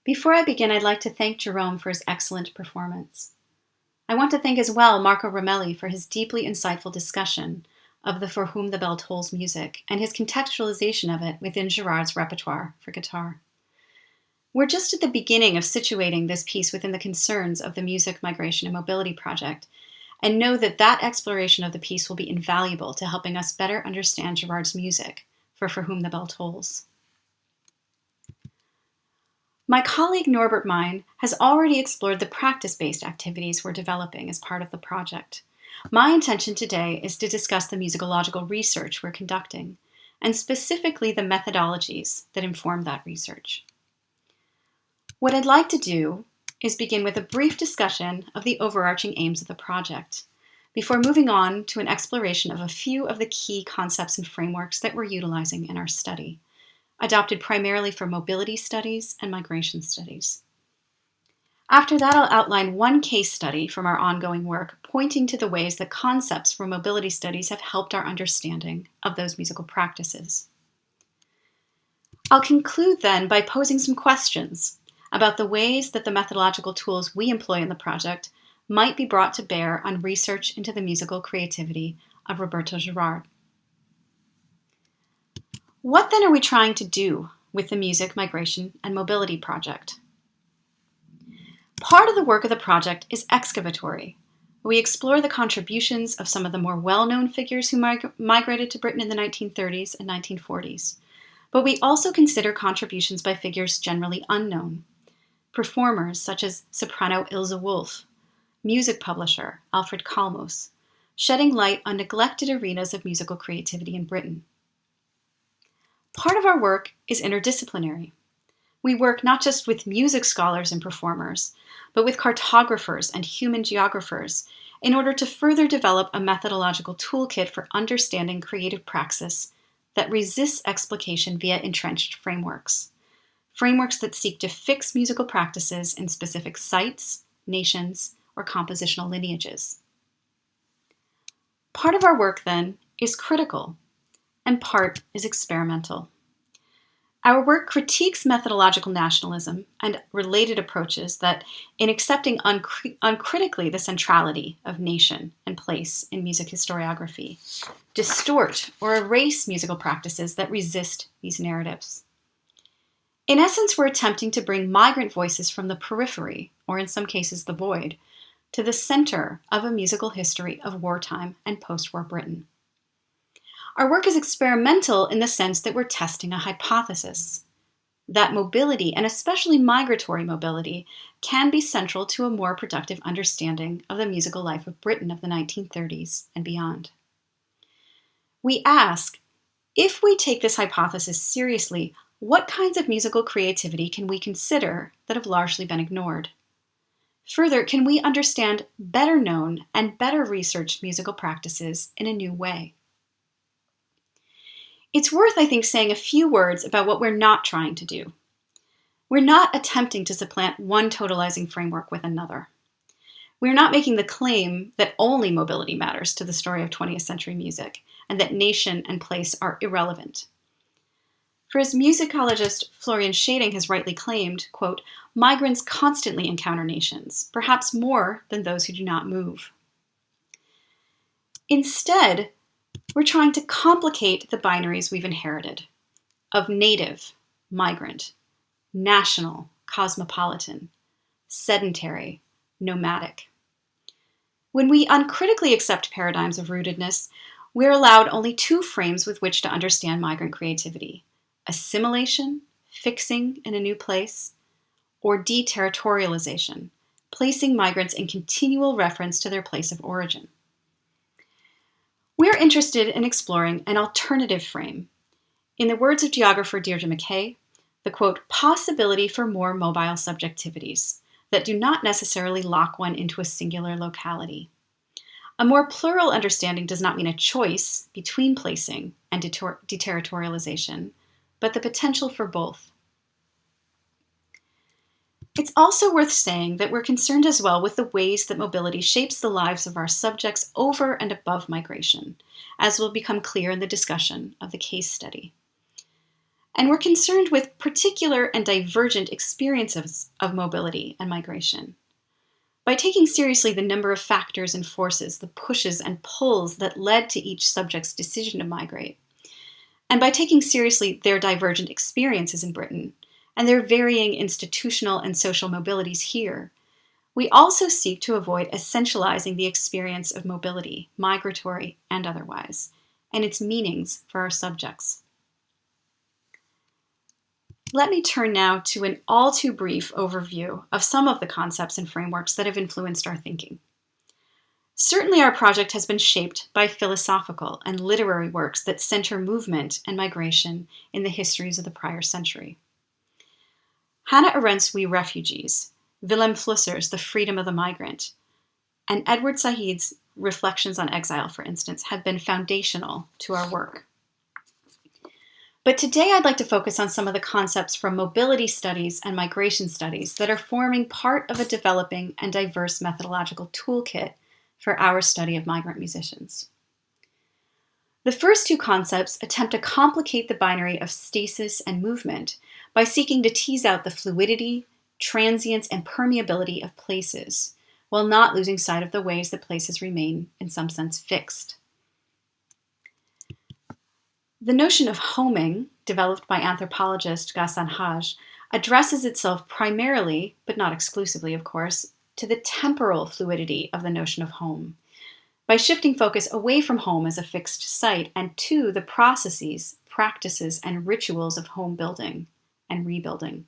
Before I begin, I'd like to thank Jerome for his excellent performance. I want to thank as well Marco Romelli for his deeply insightful discussion of the For Whom the Bell Tolls music and his contextualization of it within Girard's repertoire for guitar. We're just at the beginning of situating this piece within the concerns of the Music, Migration, and Mobility Project, and know that that exploration of the piece will be invaluable to helping us better understand Girard's music for Whom the Bell Tolls. My colleague Norbert Mein has already explored the practice-based activities we're developing as part of the project. My intention today is to discuss the musicological research we're conducting, and specifically the methodologies that inform that research. What I'd like to do is begin with a brief discussion of the overarching aims of the project, before moving on to an exploration of a few of the key concepts and frameworks that we're utilizing in our study, adopted primarily for mobility studies and migration studies. After that, I'll outline one case study from our ongoing work, pointing to the ways that concepts for mobility studies have helped our understanding of those musical practices. I'll conclude then by posing some questions about the ways that the methodological tools we employ in the project might be brought to bear on research into the musical creativity of Roberto Girard. What then are we trying to do with the Music, Migration, and Mobility Project? Part of the work of the project is excavatory. We explore the contributions of some of the more well-known figures who migrated to Britain in the 1930s and 1940s, but we also consider contributions by figures generally unknown. Performers such as soprano Ilse Wolff, music publisher Alfred Kalmus, shedding light on neglected arenas of musical creativity in Britain. Part of our work is interdisciplinary. We work not just with music scholars and performers, but with cartographers and human geographers in order to further develop a methodological toolkit for understanding creative praxis that resists explication via entrenched frameworks that seek to fix musical practices in specific sites, nations, or compositional lineages. Part of our work, then, is critical, and part is experimental. Our work critiques methodological nationalism and related approaches that, in accepting uncritically the centrality of nation and place in music historiography, distort or erase musical practices that resist these narratives. In essence, we're attempting to bring migrant voices from the periphery, or in some cases the void, to the center of a musical history of wartime and post-war Britain. Our work is experimental in the sense that we're testing a hypothesis that mobility, and especially migratory mobility, can be central to a more productive understanding of the musical life of Britain of the 1930s and beyond. We ask, if we take this hypothesis seriously, what kinds of musical creativity can we consider that have largely been ignored? Further, can we understand better known and better researched musical practices in a new way? It's worth, I think, saying a few words about what we're not trying to do. We're not attempting to supplant one totalizing framework with another. We're not making the claim that only mobility matters to the story of 20th century music and that nation and place are irrelevant. For as musicologist Florian Schading has rightly claimed, quote, migrants constantly encounter nations, perhaps more than those who do not move. Instead, we're trying to complicate the binaries we've inherited of native, migrant, national, cosmopolitan, sedentary, nomadic. When we uncritically accept paradigms of rootedness, we're allowed only two frames with which to understand migrant creativity: assimilation, fixing in a new place, or deterritorialization, placing migrants in continual reference to their place of origin. We're interested in exploring an alternative frame. In the words of geographer Deirdre McKay, the quote, possibility for more mobile subjectivities that do not necessarily lock one into a singular locality. A more plural understanding does not mean a choice between placing and deterritorialization, but the potential for both. It's also worth saying that we're concerned as well with the ways that mobility shapes the lives of our subjects over and above migration, as will become clear in the discussion of the case study. And we're concerned with particular and divergent experiences of mobility and migration. By taking seriously the number of factors and forces, the pushes and pulls that led to each subject's decision to migrate, and by taking seriously their divergent experiences in Britain and their varying institutional and social mobilities here, we also seek to avoid essentializing the experience of mobility, migratory and otherwise, and its meanings for our subjects. Let me turn now to an all too brief overview of some of the concepts and frameworks that have influenced our thinking. Certainly, our project has been shaped by philosophical and literary works that center movement and migration in the histories of the prior century. Hannah Arendt's We Refugees, Willem Flusser's The Freedom of the Migrant, and Edward Said's Reflections on Exile, for instance, have been foundational to our work. But today I'd like to focus on some of the concepts from mobility studies and migration studies that are forming part of a developing and diverse methodological toolkit for our study of migrant musicians. The first two concepts attempt to complicate the binary of stasis and movement by seeking to tease out the fluidity, transience, and permeability of places, while not losing sight of the ways that places remain, in some sense, fixed. The notion of homing, developed by anthropologist Ghassan Haj, addresses itself primarily, but not exclusively, of course, to the temporal fluidity of the notion of home, by shifting focus away from home as a fixed site and to the processes, practices, and rituals of home building and rebuilding.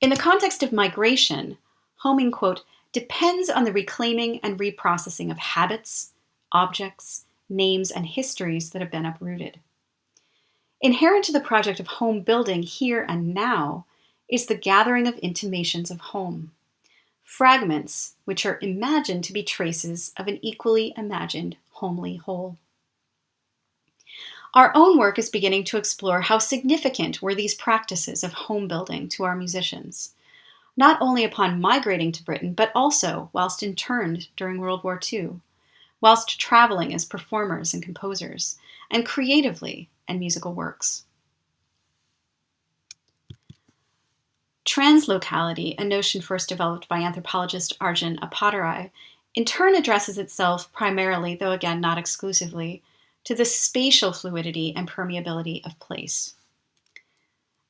In the context of migration, homing, quote, depends on the reclaiming and reprocessing of habits, objects, names, and histories that have been uprooted. Inherent to the project of home building here and now is the gathering of intimations of home, fragments which are imagined to be traces of an equally imagined homely whole. Our own work is beginning to explore how significant were these practices of home building to our musicians, not only upon migrating to Britain, but also whilst interned during World War II, whilst traveling as performers and composers, and creatively in musical works. Translocality, a notion first developed by anthropologist Arjun Appadurai, in turn addresses itself primarily, though again not exclusively, to the spatial fluidity and permeability of place.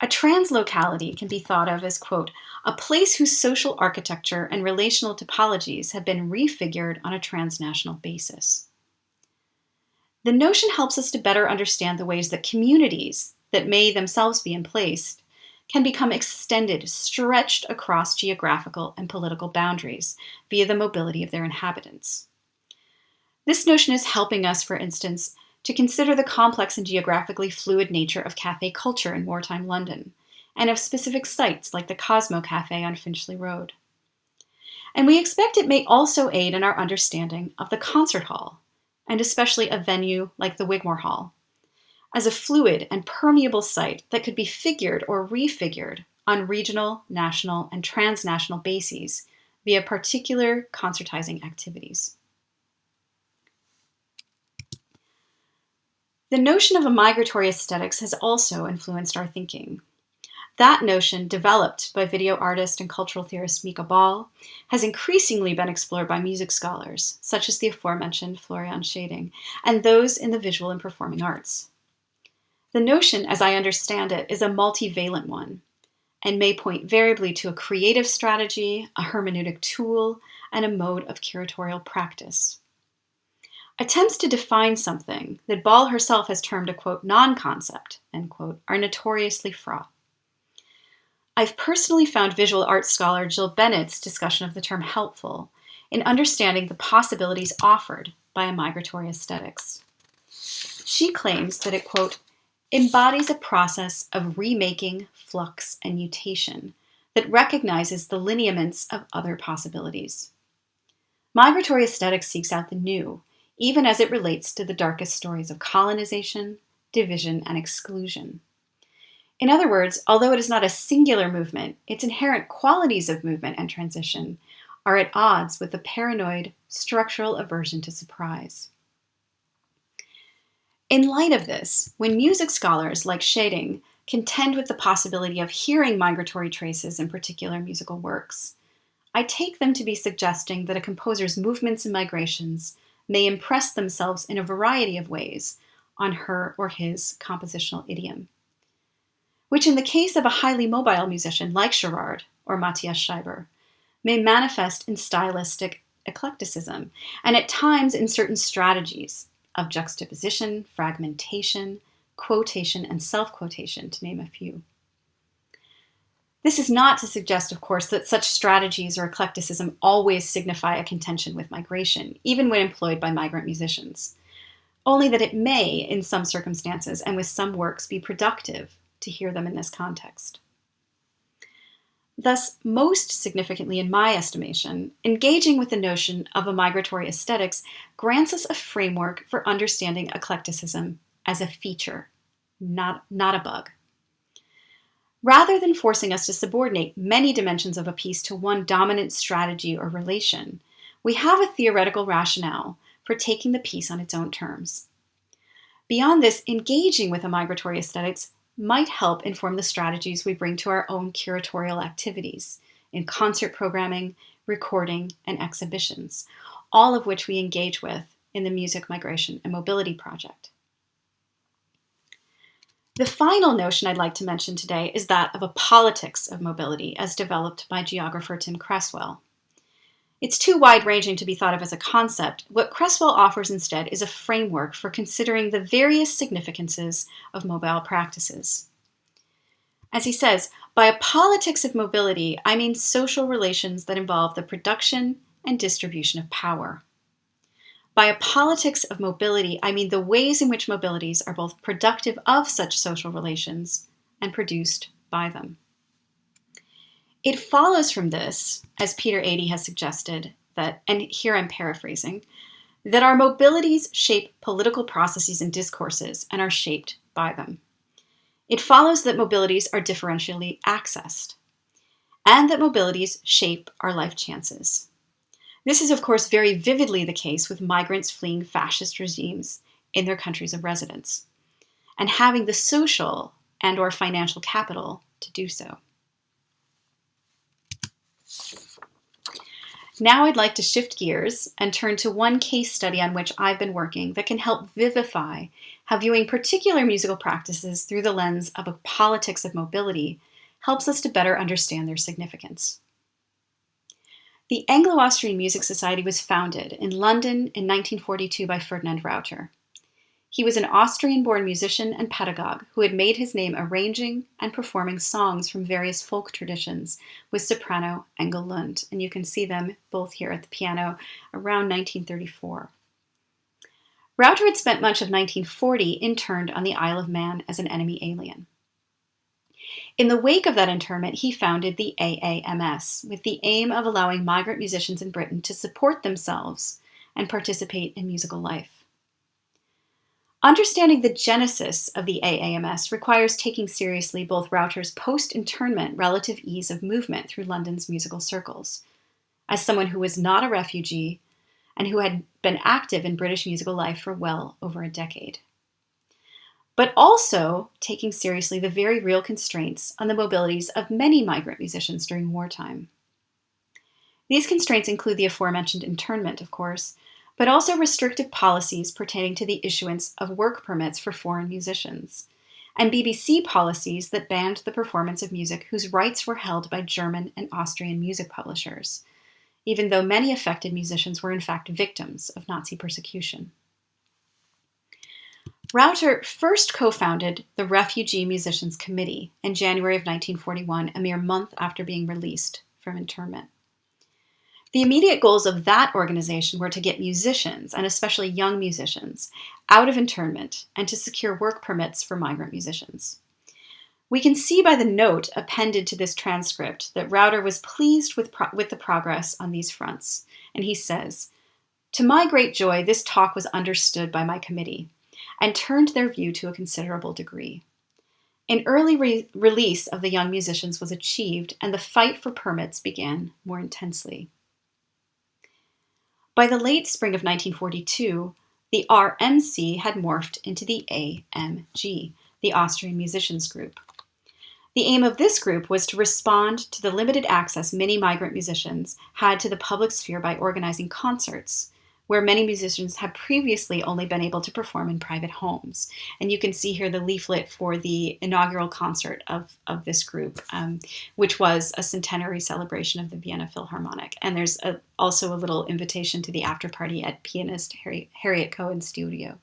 A translocality can be thought of as, quote, a place whose social architecture and relational topologies have been refigured on a transnational basis. The notion helps us to better understand the ways that communities that may themselves be in place can become extended, stretched across geographical and political boundaries via the mobility of their inhabitants. This notion is helping us, for instance, to consider the complex and geographically fluid nature of cafe culture in wartime London, and of specific sites like the Cosmo Cafe on Finchley Road. And we expect it may also aid in our understanding of the concert hall, and especially a venue like the Wigmore Hall, as a fluid and permeable site that could be figured or refigured on regional, national, and transnational bases via particular concertizing activities. The notion of a migratory aesthetics has also influenced our thinking. That notion, developed by video artist and cultural theorist Mika Ball, has increasingly been explored by music scholars, such as the aforementioned Florian Schading, and those in the visual and performing arts. The notion, as I understand it, is a multivalent one, and may point variably to a creative strategy, a hermeneutic tool, and a mode of curatorial practice. Attempts to define something that Ball herself has termed a, quote, non-concept, end quote, are notoriously fraught. I've personally found visual arts scholar Jill Bennett's discussion of the term helpful in understanding the possibilities offered by a migratory aesthetics. She claims that it, quote, embodies a process of remaking, flux, and mutation that recognizes the lineaments of other possibilities. Migratory aesthetics seeks out the new, even as it relates to the darkest stories of colonization, division, and exclusion. In other words, although it is not a singular movement, its inherent qualities of movement and transition are at odds with the paranoid, structural aversion to surprise. In light of this, when music scholars like Schading contend with the possibility of hearing migratory traces in particular musical works, I take them to be suggesting that a composer's movements and migrations may impress themselves in a variety of ways on her or his compositional idiom, which in the case of a highly mobile musician like Gerard or Matthias Scheiber, may manifest in stylistic eclecticism, and at times in certain strategies of juxtaposition, fragmentation, quotation, and self-quotation, to name a few. This is not to suggest, of course, that such strategies or eclecticism always signify a contention with migration, even when employed by migrant musicians, only that it may, in some circumstances and with some works, be productive to hear them in this context. Thus, most significantly in my estimation, engaging with the notion of a migratory aesthetics grants us a framework for understanding eclecticism as a feature, not a bug. Rather than forcing us to subordinate many dimensions of a piece to one dominant strategy or relation, we have a theoretical rationale for taking the piece on its own terms. Beyond this, engaging with a migratory aesthetics might help inform the strategies we bring to our own curatorial activities in concert programming, recording, and exhibitions, all of which we engage with in the Music, Migration, and Mobility Project. The final notion I'd like to mention today is that of a politics of mobility as developed by geographer Tim Cresswell. It's too wide-ranging to be thought of as a concept. What Cresswell offers instead is a framework for considering the various significances of mobile practices. As he says, by a politics of mobility, I mean social relations that involve the production and distribution of power. By a politics of mobility, I mean the ways in which mobilities are both productive of such social relations and produced by them. It follows from this, as Peter Adey has suggested, that, and here I'm paraphrasing, that our mobilities shape political processes and discourses and are shaped by them. It follows that mobilities are differentially accessed, and that mobilities shape our life chances. This is, of course, very vividly the case with migrants fleeing fascist regimes in their countries of residence, and having the social and/or financial capital to do so. Now I'd like to shift gears and turn to one case study on which I've been working that can help vivify how viewing particular musical practices through the lens of a politics of mobility helps us to better understand their significance. The Anglo-Austrian Music Society was founded in London in 1942 by Ferdinand Rauter. He was an Austrian-born musician and pedagogue who had made his name arranging and performing songs from various folk traditions with soprano Engel Lund, and you can see them both here at the piano around 1934. Rauter had spent much of 1940 interned on the Isle of Man as an enemy alien. In the wake of that internment, he founded the AAMS with the aim of allowing migrant musicians in Britain to support themselves and participate in musical life. Understanding the genesis of the AAMS requires taking seriously both Rauter's post-internment relative ease of movement through London's musical circles, as someone who was not a refugee and who had been active in British musical life for well over a decade. But also taking seriously the very real constraints on the mobilities of many migrant musicians during wartime. These constraints include the aforementioned internment, of course, but also restrictive policies pertaining to the issuance of work permits for foreign musicians, and BBC policies that banned the performance of music whose rights were held by German and Austrian music publishers, even though many affected musicians were in fact victims of Nazi persecution. Rauter first co-founded the Refugee Musicians Committee in January of 1941, a mere month after being released from internment. The immediate goals of that organization were to get musicians, and especially young musicians, out of internment and to secure work permits for migrant musicians. We can see by the note appended to this transcript that Rauter was pleased with the progress on these fronts, and he says, "To my great joy, this talk was understood by my committee and turned their view to a considerable degree. An early release of the young musicians was achieved, and the fight for permits began more intensely." By the late spring of 1942, the RMC had morphed into the AMG, the Austrian Musicians Group. The aim of this group was to respond to the limited access many migrant musicians had to the public sphere by organizing concerts, where many musicians had previously only been able to perform in private homes. And you can see here the leaflet for the inaugural concert of this group, which was a centenary celebration of the Vienna Philharmonic. And there's also a little invitation to the after party at pianist Harriet Cohen's studio.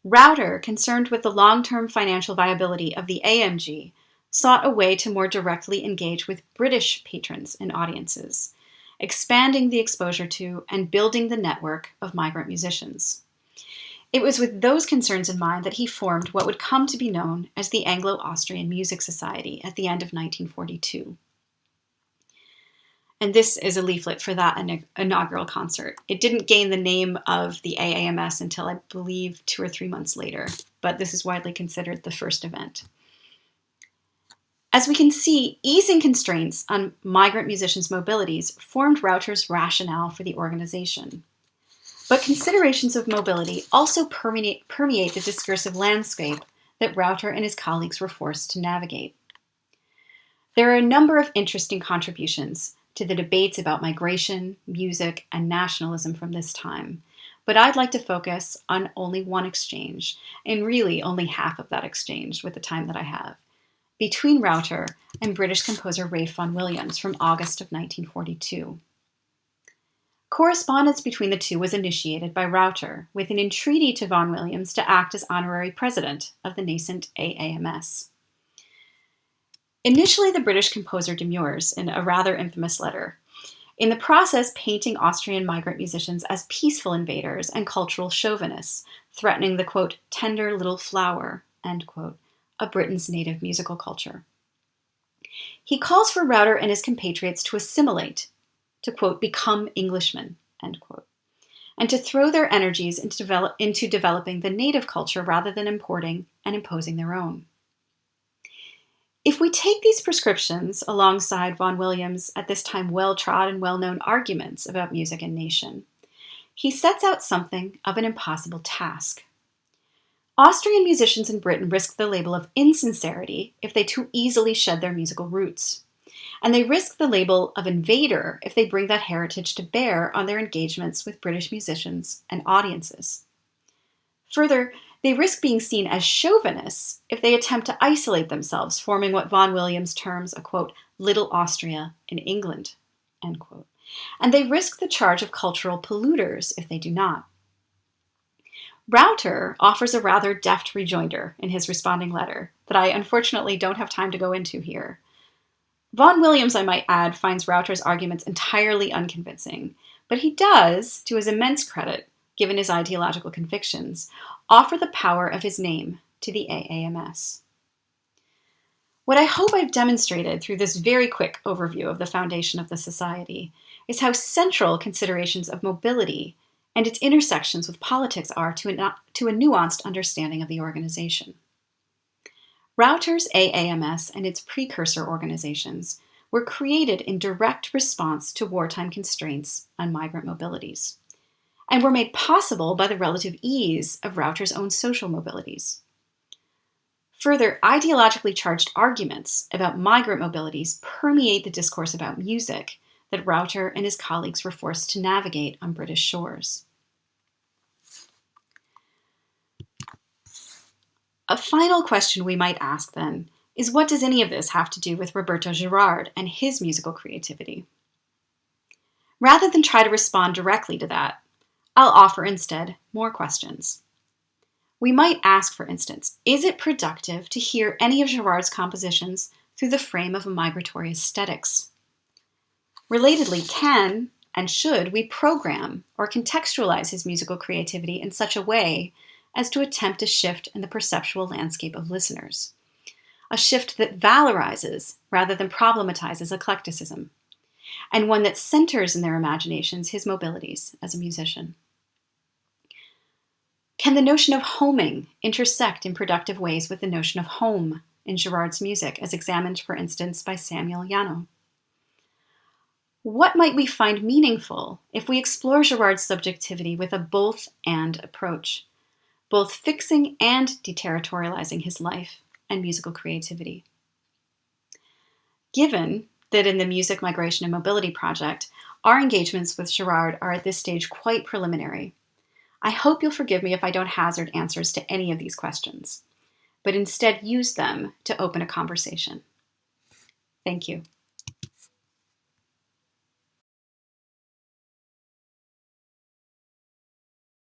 Rauter, concerned with the long-term financial viability of the AMG, sought a way to more directly engage with British patrons and audiences, expanding the exposure to and building the network of migrant musicians. It was with those concerns in mind that he formed what would come to be known as the Anglo-Austrian Music Society at the end of 1942. And this is a leaflet for that inaugural concert. It didn't gain the name of the AAMS until, I believe, 2 or 3 months later, but this is widely considered the first event. As we can see, easing constraints on migrant musicians' mobilities formed Rauter's rationale for the organization. But considerations of mobility also permeate the discursive landscape that Rauter and his colleagues were forced to navigate. There are a number of interesting contributions to the debates about migration, music, and nationalism from this time, but I'd like to focus on only one exchange, and really only half of that exchange with the time that I have, between Rauter and British composer Ralph Vaughan Williams from August of 1942. Correspondence between the two was initiated by Rauter with an entreaty to Vaughan Williams to act as honorary president of the nascent AAMS. Initially, the British composer demurs in a rather infamous letter, in the process painting Austrian migrant musicians as peaceful invaders and cultural chauvinists, threatening the, quote, tender little flower, end quote, of Britain's native musical culture. He calls for Rauter and his compatriots to assimilate, to, quote, become Englishmen, end quote, and to throw their energies into developing the native culture rather than importing and imposing their own. If we take these prescriptions alongside Vaughan Williams' at this time well-trod and well-known arguments about music and nation, he sets out something of an impossible task. Austrian musicians in Britain risk the label of insincerity if they too easily shed their musical roots, and they risk the label of invader if they bring that heritage to bear on their engagements with British musicians and audiences. Further, they risk being seen as chauvinists if they attempt to isolate themselves, forming what Vaughan Williams terms a, quote, little Austria in England, end quote. And they risk the charge of cultural polluters if they do not. Rauter offers a rather deft rejoinder in his responding letter that I unfortunately don't have time to go into here. Vaughan Williams, I might add, finds Rauter's arguments entirely unconvincing, but he does, to his immense credit, given his ideological convictions, offer the power of his name to the AAMS. What I hope I've demonstrated through this very quick overview of the foundation of the Society is how central considerations of mobility and its intersections with politics are to a nuanced understanding of the organization. Rauter's AAMS and its precursor organizations were created in direct response to wartime constraints on migrant mobilities, and were made possible by the relative ease of Rauter's own social mobilities. Further, ideologically charged arguments about migrant mobilities permeate the discourse about music that Rauter and his colleagues were forced to navigate on British shores. A final question we might ask, then, is what does any of this have to do with Roberto Girard and his musical creativity? Rather than try to respond directly to that, I'll offer instead more questions. We might ask, for instance, is it productive to hear any of Girard's compositions through the frame of a migratory aesthetics? Relatedly, can and should we program or contextualize his musical creativity in such a way as to attempt a shift in the perceptual landscape of listeners? A shift that valorizes rather than problematizes eclecticism, and one that centers in their imaginations his mobilities as a musician. Can the notion of homing intersect in productive ways with the notion of home in Girard's music, as examined, for instance, by Samuel Yano? What might we find meaningful if we explore Girard's subjectivity with a both-and approach, both fixing and deterritorializing his life and musical creativity? Given that in the Music, Migration, and Mobility project, our engagements with Girard are at this stage quite preliminary, I hope you'll forgive me if I don't hazard answers to any of these questions, but instead use them to open a conversation. Thank you.